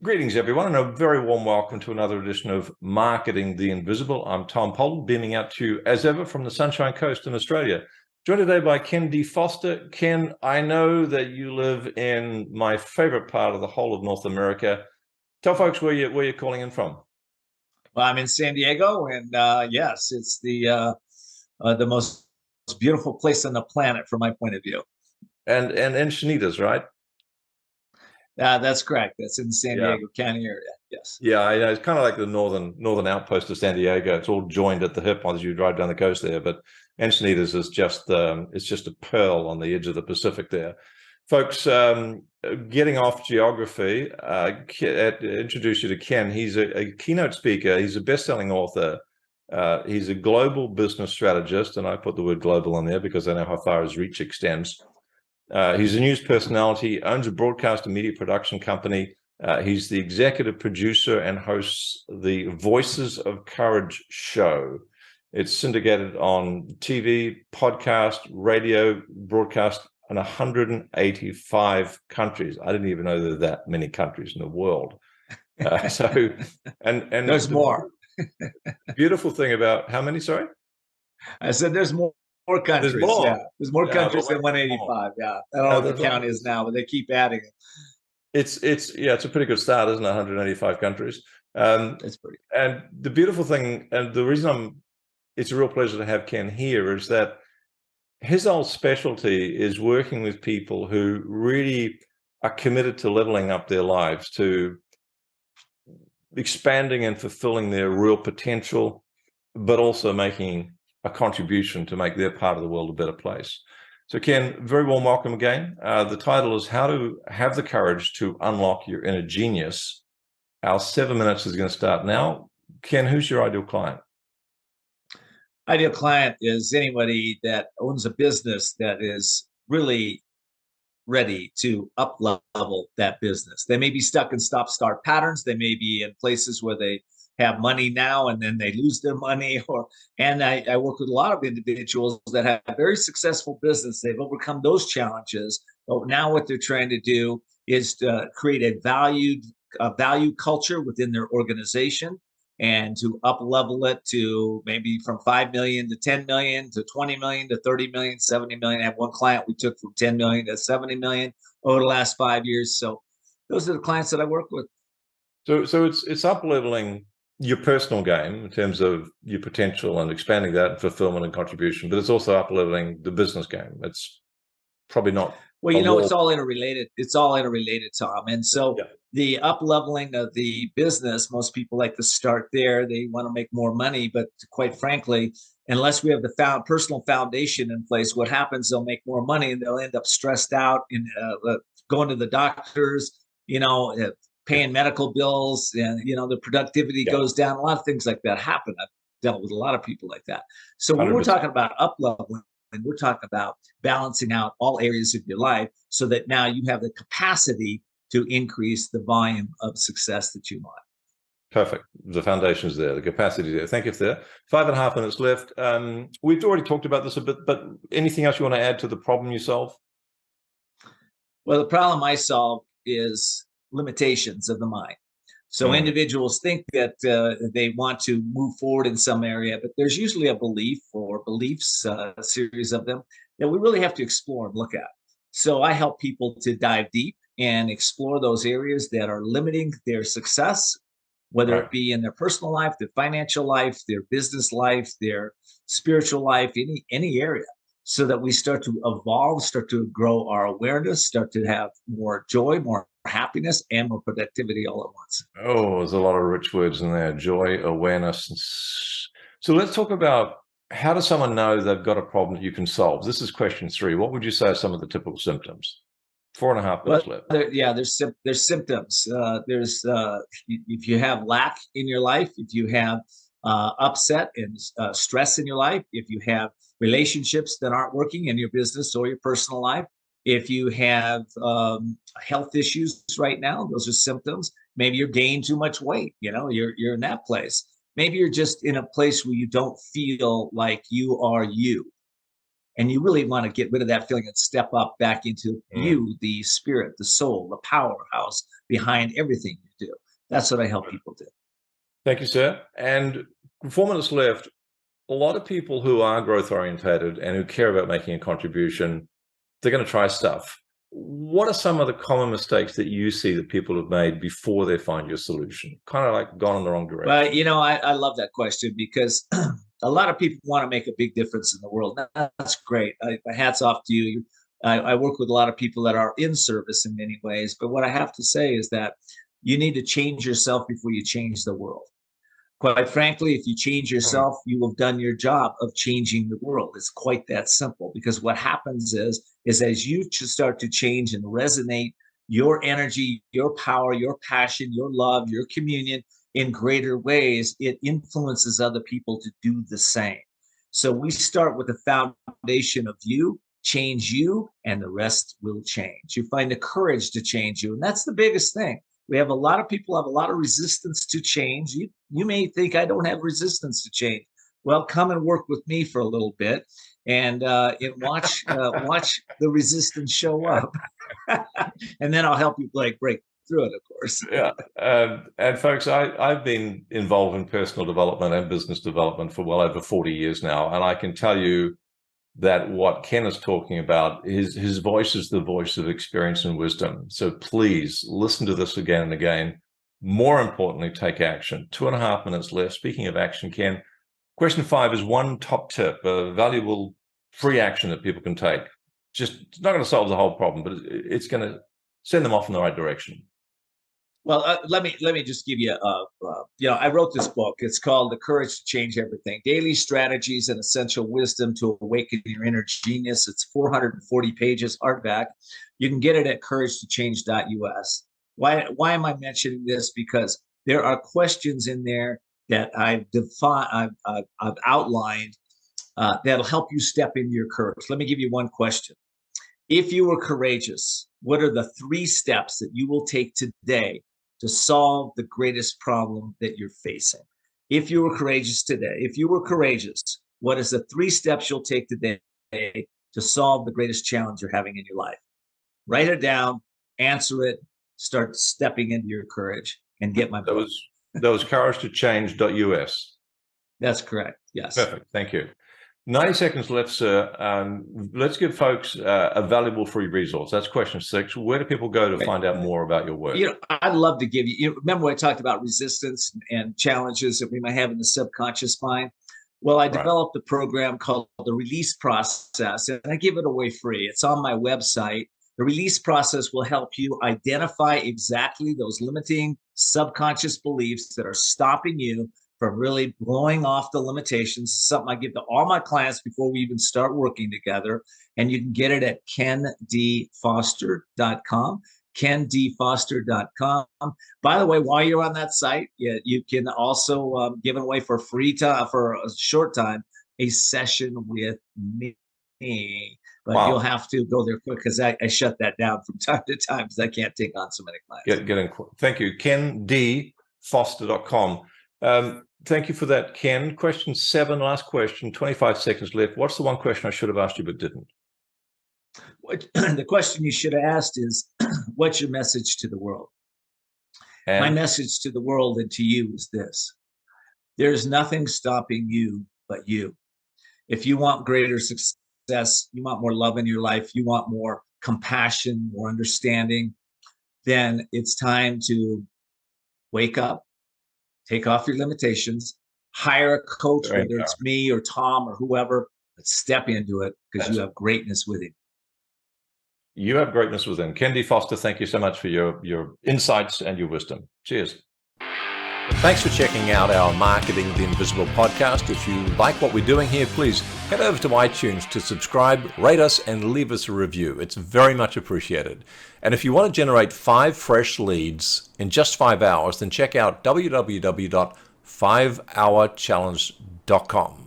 Greetings, everyone, and a very warm welcome to another edition of Marketing the Invisible. I'm Tom Pollard, beaming out to you as ever from the Sunshine Coast in Australia. Joined today by Ken D. Foster. Ken, I know that you live in my favorite part of the whole of North America. Tell folks where you're calling in from. Well, I'm in San Diego, and yes, it's the most beautiful place on the planet from my point of view. And Encinitas, right? That's correct. That's in the San Yeah. Diego County area. Yes. Yeah, I know. It's kind of like the northern outpost of San Diego. It's all joined at the hip as you drive down the coast there. But Encinitas is just it's just a pearl on the edge of the Pacific there. Folks, getting off geography, introduce you to Ken. He's a keynote speaker. He's a best-selling author. He's a global business strategist, and I put the word global in there because I know how far his reach extends. He's a news personality, owns a broadcast and media production company. He's the executive producer and hosts the Voices of Courage show. It's syndicated on TV, podcast, radio, broadcast in 185 countries. I didn't even know there were that many countries in the world. And there's more. Beautiful thing about how many? Sorry, I said there's more countries. There's more. Yeah, there's more countries than 185. Yeah, I don't know what the count is now, but they keep adding it. It's a pretty good start, isn't it? 185 countries. It's pretty. And the beautiful thing, and the reason it's a real pleasure to have Ken here, is that his whole specialty is working with people who really are committed to leveling up their lives, to expanding and fulfilling their real potential, but also making a contribution to make their part of the world a better place. So Ken, very warm welcome again. The title is How to Have the Courage to Unlock Your Inner Genius. Our 7 minutes is going to start now. Ken, who's your ideal client? Ideal client is anybody that owns a business that is really ready to up-level that business. They may be stuck in stop-start patterns. They may be in places where they have money now and then they lose their money. And I work with a lot of individuals that have very successful business. They've overcome those challenges, but now what they're trying to do is to create a value culture within their organization and to up level it to maybe from 5 million to 10 million to 20 million to 30 million, 70 million. I have one client we took from 10 million to 70 million over the last 5 years. So those are the clients that I work with. So it's up leveling your personal game in terms of your potential and expanding that and fulfillment and contribution, but it's also up leveling the business game. It's probably not. Well, it's all interrelated. It's all interrelated, Tom. And so the up leveling of the business, most people like to start there. They want to make more money, but quite frankly, unless we have the personal foundation in place, what happens? They'll make more money and they'll end up stressed out and going to the doctors, paying medical bills, and the productivity goes down. A lot of things like that happen. I've dealt with a lot of people like that. So when 100%. We're talking about up leveling, and we're talking about balancing out all areas of your life so that now you have the capacity to increase the volume of success that you want. Perfect. The foundation's there, the capacity there. Thank you for that. 5.5 minutes left. We've already talked about this a bit, but anything else you want to add to the problem you solve? Well, the problem I solve is limitations of the mind. So individuals think that they want to move forward in some area, but there's usually a belief or beliefs, a series of them, that we really have to explore and look at. So I help people to dive deep and explore those areas that are limiting their success, whether it be in their personal life, their financial life, their business life, their spiritual life, any area, so that we start to evolve, start to grow our awareness, start to have more joy, more happiness, and more productivity all at once. Oh, there's a lot of rich words in there: joy, awareness. So let's talk about, how does someone know they've got a problem that you can solve? This is question 3. What would you say are some of the typical symptoms? 4.5 minutes left. There's symptoms. There's if you have lack in your life, if you have upset and stress in your life, if you have relationships that aren't working in your business or your personal life, if you have health issues right now, those are symptoms. Maybe you're gaining too much weight. You're in that place. Maybe you're just in a place where you don't feel like you are you. And you really want to get rid of that feeling and step up back into you, the spirit, the soul, the powerhouse behind everything you do. That's what I help people do. Thank you, sir. And 4 minutes left. A lot of people who are growth orientated and who care about making a contribution, they're going to try stuff. What are some of the common mistakes that you see that people have made before they find your solution? Kind of like gone in the wrong direction. But, I love that question because a lot of people want to make a big difference in the world. That's great. My hat's off to you. I work with a lot of people that are in service in many ways. But what I have to say is that you need to change yourself before you change the world. Quite frankly, if you change yourself, you have done your job of changing the world. It's quite that simple, because what happens is as you start to change and resonate your energy, your power, your passion, your love, your communion in greater ways, it influences other people to do the same. So we start with the foundation of you, change you, and the rest will change. You find the courage to change you. And that's the biggest thing. We have a lot of people have a lot of resistance to change. You may think I don't have resistance to change. Well, come and work with me for a little bit, and watch the resistance show up, and then I'll help you break through it. Of course. Yeah, and folks, I've been involved in personal development and business development for well over 40 years now, and I can tell you that what Ken is talking about, his voice is the voice of experience and wisdom. So please listen to this again and again. More importantly, take action. 2.5 minutes left. Speaking of action, Ken, question 5 is one top tip, a valuable free action that people can take. Just, it's not going to solve the whole problem, but it's going to send them off in the right direction. Well, let me just give you I wrote this book. It's called The Courage to Change Everything: Daily Strategies and Essential Wisdom to Awaken Your Inner Genius. It's 440 pages, hardback. You can get it at couragetochange.us. Why am I mentioning this? Because there are questions in there that I've outlined that'll help you step into your courage. Let me give you one question. If you were courageous, what are the 3 steps that you will take today to solve the greatest problem that you're facing? If you were courageous today, what is the 3 steps you'll take today to solve the greatest challenge you're having in your life? Write it down, answer it, start stepping into your courage, and get my book. That was couragetochange.us. That's correct. Yes. Perfect. Thank you. 90 seconds left, sir. Let's give folks a valuable free resource. That's question 6. Where do people go to find out more about your work? I'd love to give you, remember when I talked about resistance and challenges that we might have in the subconscious mind? Well, I developed a program called the Release Process, and I give it away free. It's on my website. The Release Process will help you identify exactly those limiting subconscious beliefs that are stopping you from really blowing off the limitations. It's something I give to all my clients before we even start working together. And you can get it at kendfoster.com, kendfoster.com. By the way, while you're on that site, you can also give it away for free time, for a short time, a session with me. But you'll have to go there quick, because I shut that down from time to time because I can't take on so many clients. Thank you. kendfoster.com. Thank you for that, Ken. Question 7, last question, 25 seconds left. What's the one question I should have asked you but didn't? The question you should have asked is, what's your message to the world? And my message to the world and to you is this: there's nothing stopping you but you. If you want greater success, you want more love in your life, you want more compassion, more understanding, then it's time to wake up, take off your limitations, hire a coach, whether it's me or Tom or whoever, but step into it, because you have greatness within. You have greatness within. Ken D. Foster, thank you so much for your insights and your wisdom. Cheers. Thanks for checking out our Marketing the Invisible podcast. If you like what we're doing here, please head over to iTunes to subscribe, rate us, and leave us a review. It's very much appreciated. And if you want to generate 5 fresh leads in just 5 hours, then check out www.5hourchallenge.com.